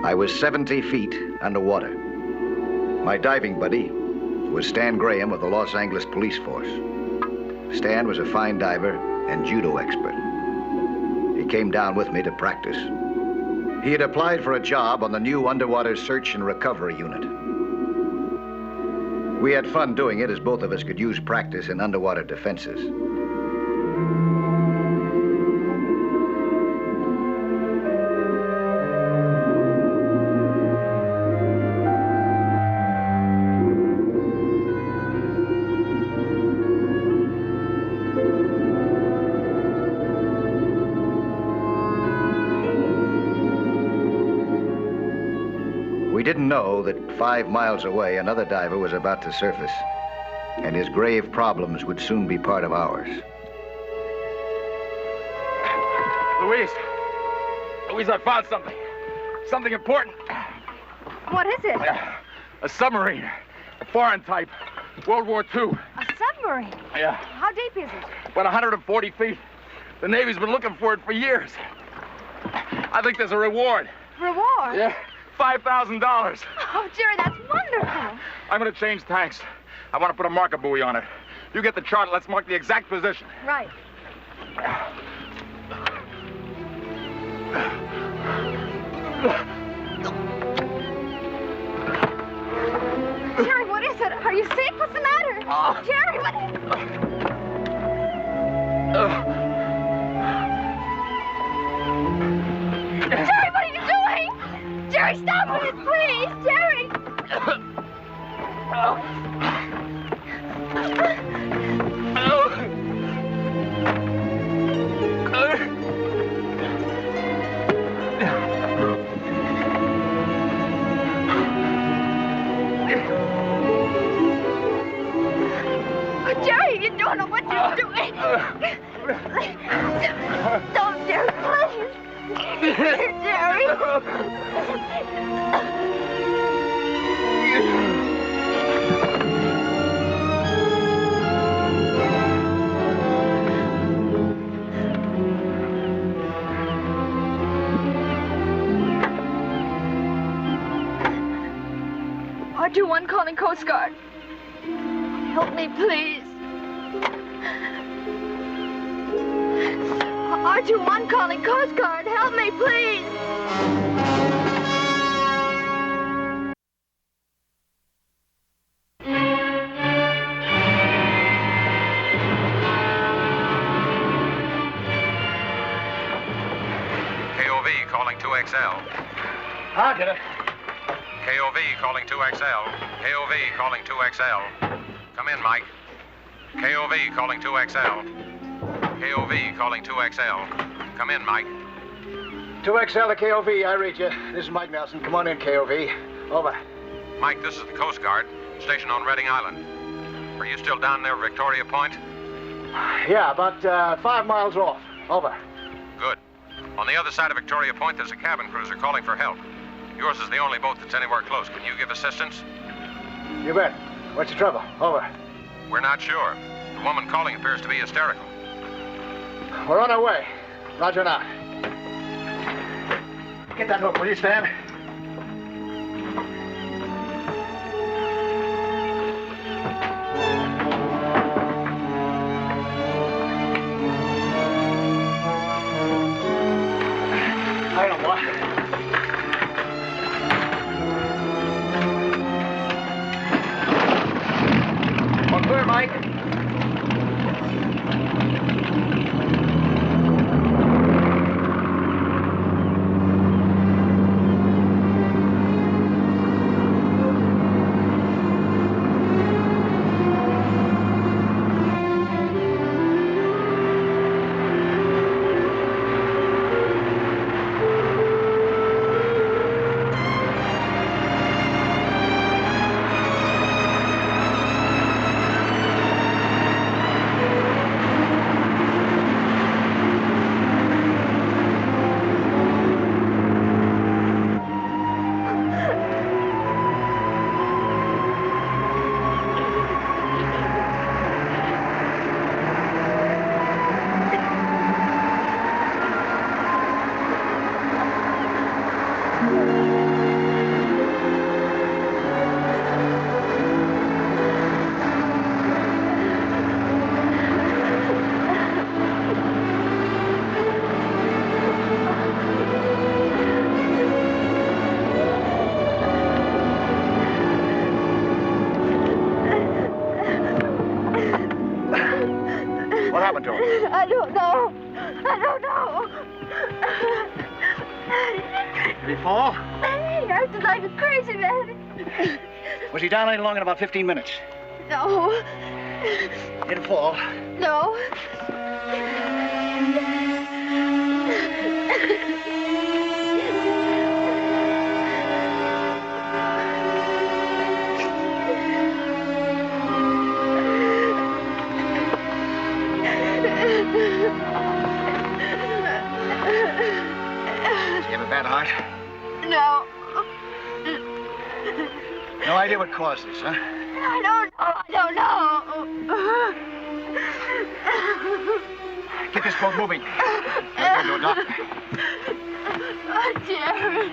I was 70 feet underwater. My diving buddy was Stan Graham of the Los Angeles Police Force. Stan was a fine diver and judo expert. He came down with me to practice. He had applied for a job on the new underwater search and recovery unit. We had fun doing it as both of us could use practice in underwater defenses. We didn't know that 5 miles away, another diver was about to surface, and his grave problems would soon be part of ours. Louise, I found something. Something important. What is it? A submarine. A foreign type. World War II. A submarine? Yeah. How deep is it? About 140 feet. The Navy's been looking for it for years. I think there's a reward. Reward? Yeah. $5,000. Oh, Jerry, that's wonderful. I'm going to change tanks. I want to put a marker buoy on it. You get the chart and let's mark the exact position. Right. Jerry, what is it? Are you sick? What's the matter? Jerry, what? Jerry, what are you doing? Jerry, stop it, please! Jerry! Jerry, you don't know what you're doing! Don't, Jerry, please! Jerry! R21 calling Coast Guard. Help me, please. R21 calling Coast Guard. Help me, please. KOV calling 2XL. I'll get it. KOV calling 2XL. KOV calling 2XL. Come in, Mike. KOV calling 2XL. KOV calling 2XL. Come in, Mike. 2XL to KOV, I read you. This is Mike Nelson. Come on in, KOV. Over. Mike, this is the Coast Guard, stationed on Redding Island. Are you still down there, Victoria Point? Yeah, about 5 miles off. Over. Good. On the other side of Victoria Point, there's a cabin cruiser calling for help. Yours is the only boat that's anywhere close. Can you give assistance? You bet. What's the trouble? Over. We're not sure. The woman calling appears to be hysterical. We're on our way. Roger now. Get that hook, will you, Stan? I don't know. All clear, Mike. I don't know. I don't know. Did he fall? He acted like a crazy man. Was he down any longer than about 15 minutes? No. Didn't fall. No. Does he have a bad heart? No. No idea what caused this, huh? I don't know. I don't know. Get this boat moving. We'll go to a doctor. Oh, Jerry.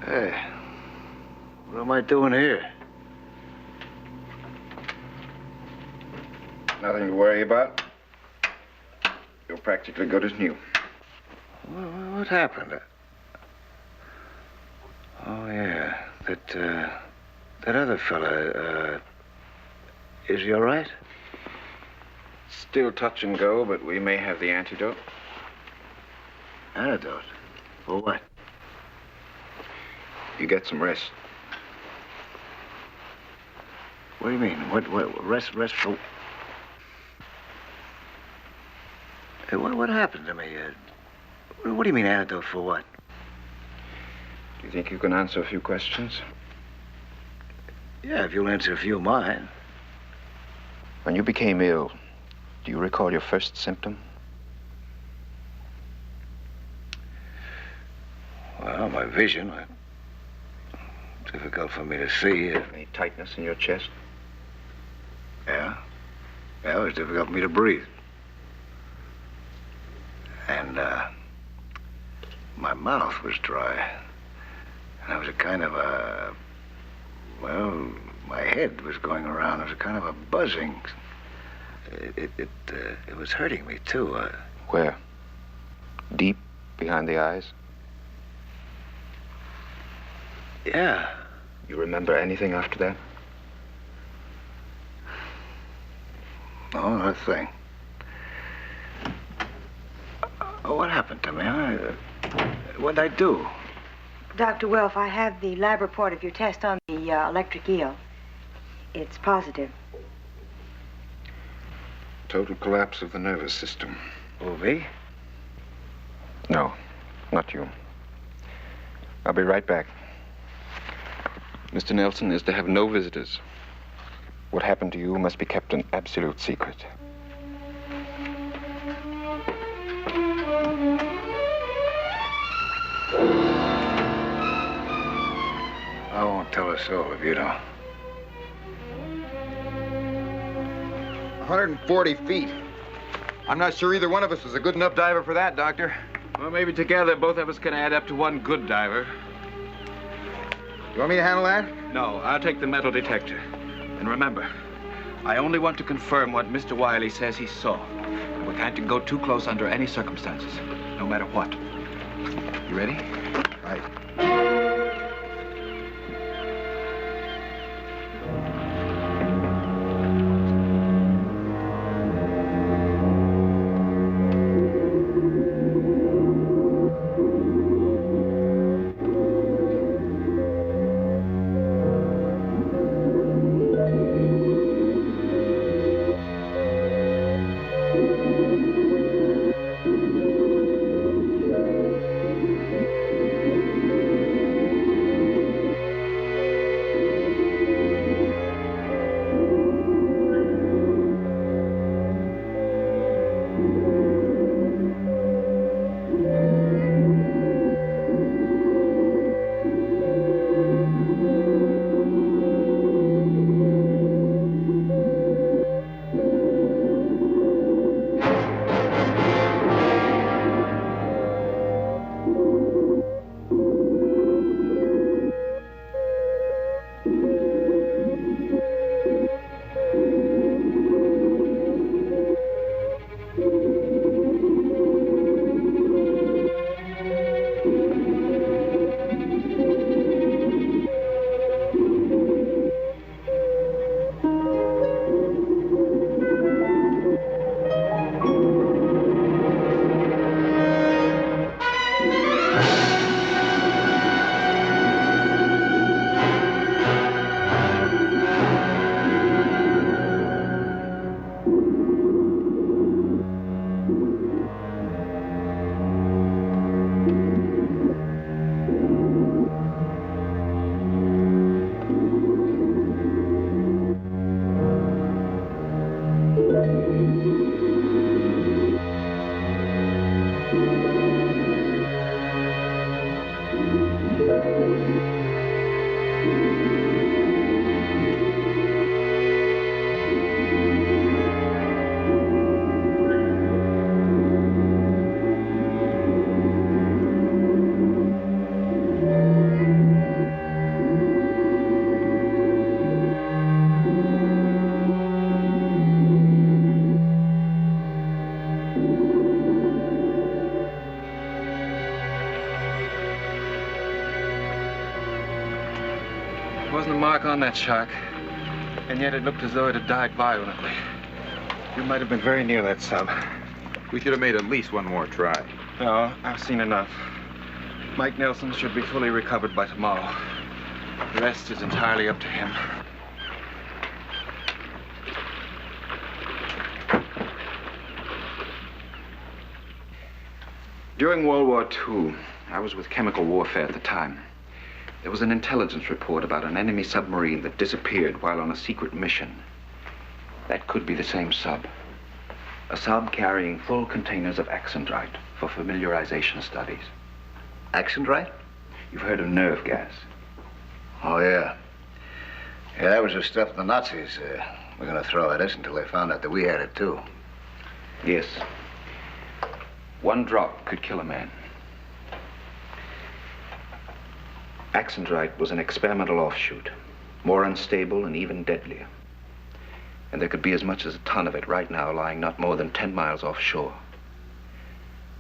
Hey, what am I doing here? Nothing to worry about. You're practically good as new. What happened? Oh, yeah, that other fella, is he all right? Still touch and go, but we may have the antidote. Antidote? For what? You get some rest. What do you mean? What rest for... Hey, what happened to me? What do you mean antidote for what? Do you think you can answer a few questions? Yeah, if you'll answer a few of mine. When you became ill, do you recall your first symptom? Well, my vision. Difficult for me to see. Any tightness in your chest? Yeah. Yeah, it was difficult for me to breathe. And, my mouth was dry. And it was a kind of a... Well, my head was going around. It was a kind of a buzzing. It was hurting me, too. Where? Deep behind the eyes? Yeah. You remember anything after that? No, not a thing. Oh, what happened to me? What'd I do? Dr. Wilf, I have the lab report of your test on the electric eel. It's positive. Total collapse of the nervous system. OV? No, not you. I'll be right back. Mr. Nelson is to have no visitors. What happened to you must be kept an absolute secret. I won't tell a soul if you don't. 140 feet. I'm not sure either one of us is a good enough diver for that, Doctor. Well, maybe together both of us can add up to one good diver. You want me to handle that? No, I'll take the metal detector. And remember, I only want to confirm what Mr. Wiley says he saw. We can't go too close under any circumstances, no matter what. You ready? Right. There wasn't a mark on that shark, and yet it looked as though it had died violently. You might have been very near that sub. We should have made at least one more try. No, I've seen enough. Mike Nelson should be fully recovered by tomorrow. The rest is entirely up to him. During World War II, I was with chemical warfare at the time. There was an intelligence report about an enemy submarine that disappeared while on a secret mission. That could be the same sub. A sub carrying full containers of axandrite for familiarization studies. Axandrite? You've heard of nerve gas. Oh, yeah. Yeah, that was the stuff the Nazis were going to throw at us until they found out that we had it, too. Yes. One drop could kill a man. Axandrite was an experimental offshoot, more unstable and even deadlier. And there could be as much as a ton of it right now lying not more than 10 miles offshore.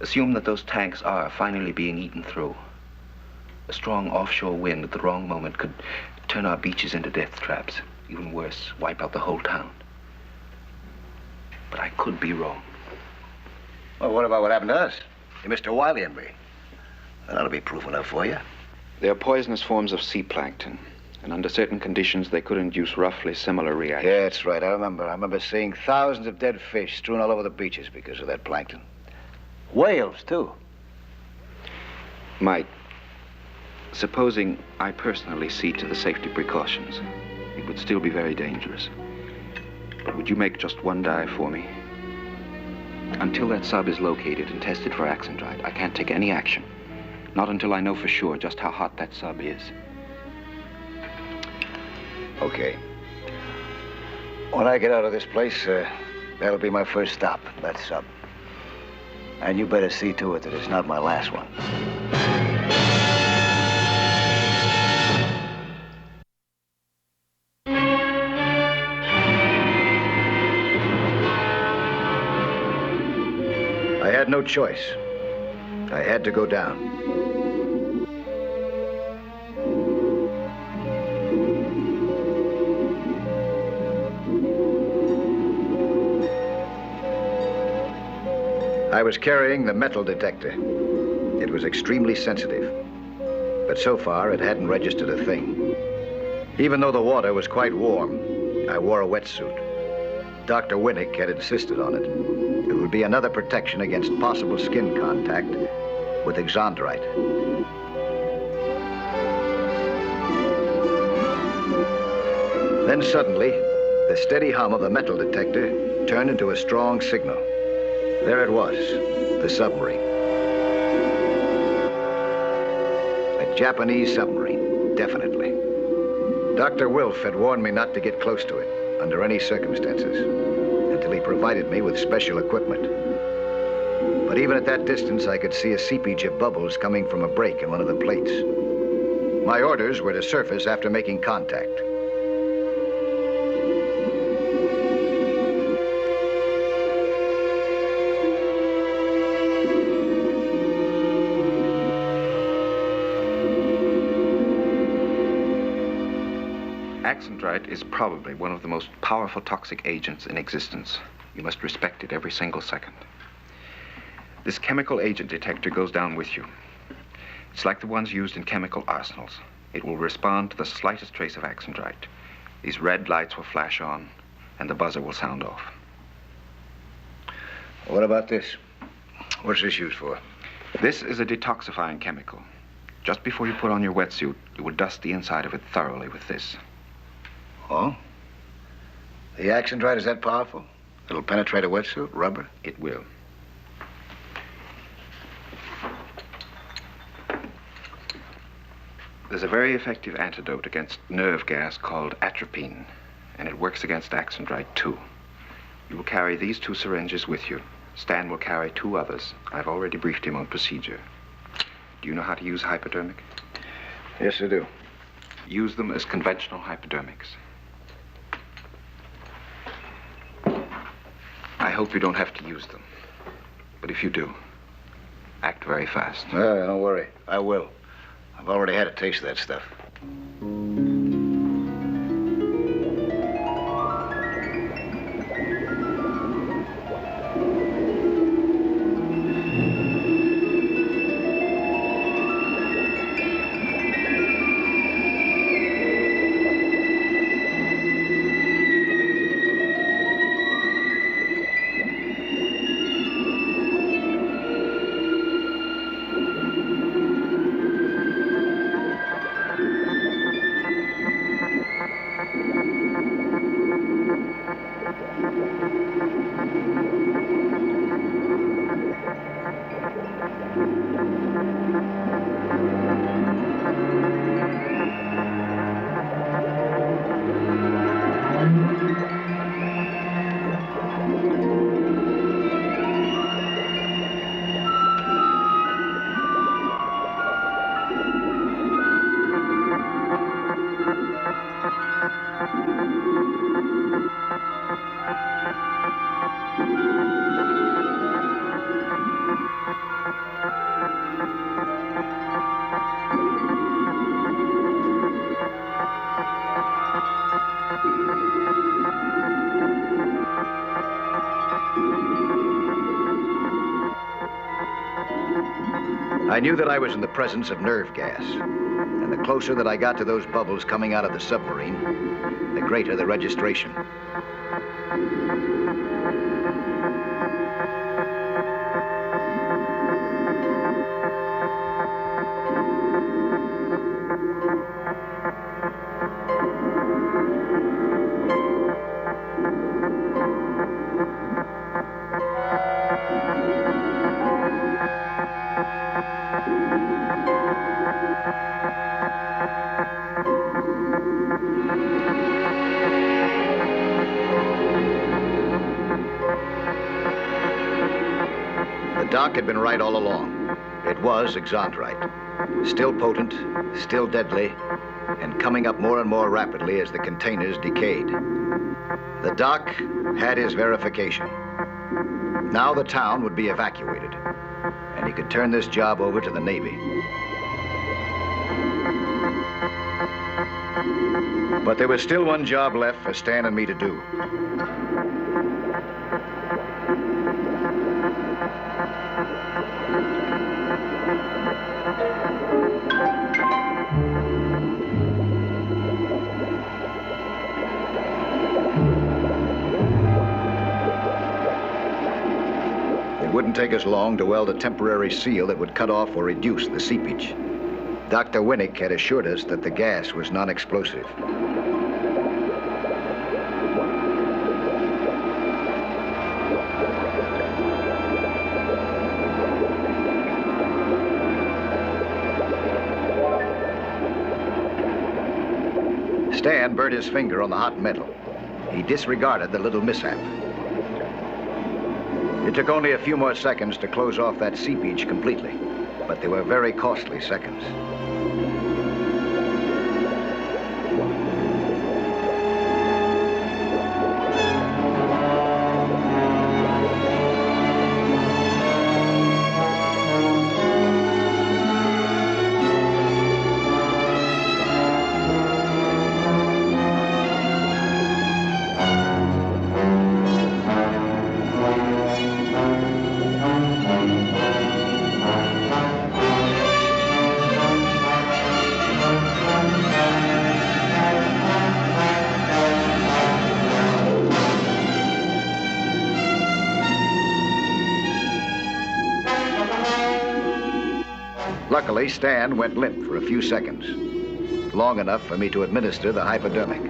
Assume that those tanks are finally being eaten through. A strong offshore wind at the wrong moment could turn our beaches into death traps. Even worse, wipe out the whole town. But I could be wrong. Well, what about what happened to us? Hey, Mr. Wiley and me. That ought to be proof enough for you. They are poisonous forms of sea plankton, and under certain conditions, they could induce roughly similar reactions. Yeah, that's right. I remember seeing thousands of dead fish strewn all over the beaches because of that plankton. Whales, too. Mike, supposing I personally see to the safety precautions, it would still be very dangerous. But would you make just one dive for me? Until that sub is located and tested for axandrite, I can't take any action. Not until I know for sure just how hot that sub is. Okay. When I get out of this place, that'll be my first stop, that sub. And you better see to it that it's not my last one. I had no choice. I had to go down. I was carrying the metal detector. It was extremely sensitive, but so far it hadn't registered a thing. Even though the water was quite warm, I wore a wetsuit. Dr. Winnick had insisted on it. It would be another protection against possible skin contact with exondrite. Then suddenly, the steady hum of the metal detector turned into a strong signal. There it was, the submarine. A Japanese submarine, definitely. Dr. Wilf had warned me not to get close to it under any circumstances until he provided me with special equipment. But even at that distance, I could see a seepage of bubbles coming from a break in one of the plates. My orders were to surface after making contact. Axandrite is probably one of the most powerful toxic agents in existence. You must respect it every single second. This chemical agent detector goes down with you. It's like the ones used in chemical arsenals. It will respond to the slightest trace of Axandrite. These red lights will flash on, and the buzzer will sound off. What about this? What's this used for? This is a detoxifying chemical. Just before you put on your wetsuit, you will dust the inside of it thoroughly with this. Oh? The Axandrite is that powerful? It'll penetrate a wetsuit, rubber? It will. There's a very effective antidote against nerve gas called atropine, and it works against Axandrite too. You will carry these 2 syringes with you. Stan will carry 2 others. I've already briefed him on procedure. Do you know how to use hypodermic? Yes, I do. Use them as conventional hypodermics. I hope you don't have to use them. But if you do, act very fast. Don't worry. I will. I've already had a taste of that stuff. I knew that I was in the presence of nerve gas, and the closer that I got to those bubbles coming out of the submarine, the greater the registration. doc had been right all along. It was exondrite. Still potent, still deadly, and coming up more and more rapidly as the containers decayed. The doc had his verification. Now the town would be evacuated, and he could turn this job over to the Navy. But there was still one job left for Stan and me to do. It wouldn't take us long to weld a temporary seal that would cut off or reduce the seepage. Dr. Winnick had assured us that the gas was non-explosive. Stan burnt his finger on the hot metal. He disregarded the little mishap. It took only a few more seconds to close off that seepage completely, but they were very costly seconds. Luckily, Stan went limp for a few seconds, long enough for me to administer the hypodermic.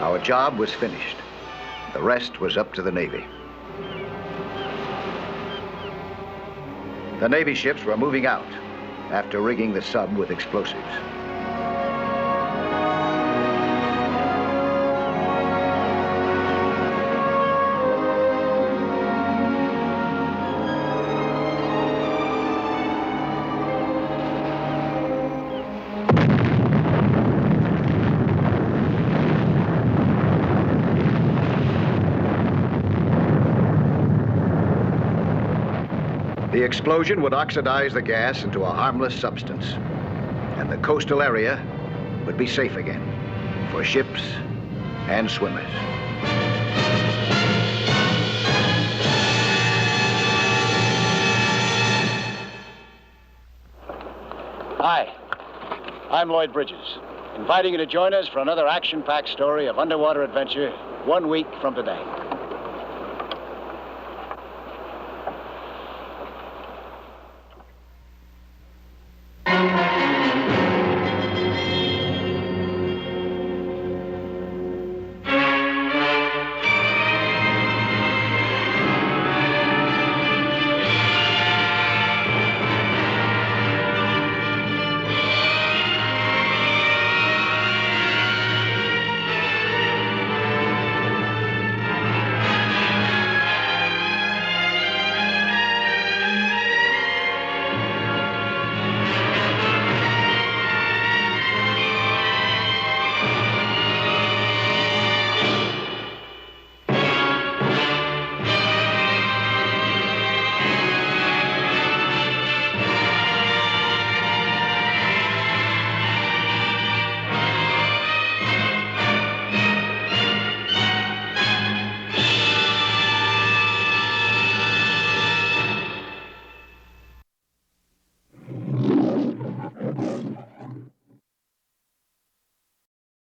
Our job was finished. The rest was up to the Navy. The Navy ships were moving out after rigging the sub with explosives. The explosion would oxidize the gas into a harmless substance, and the coastal area would be safe again for ships and swimmers. Hi, I'm Lloyd Bridges, inviting you to join us for another action-packed story of underwater adventure 1 week from today.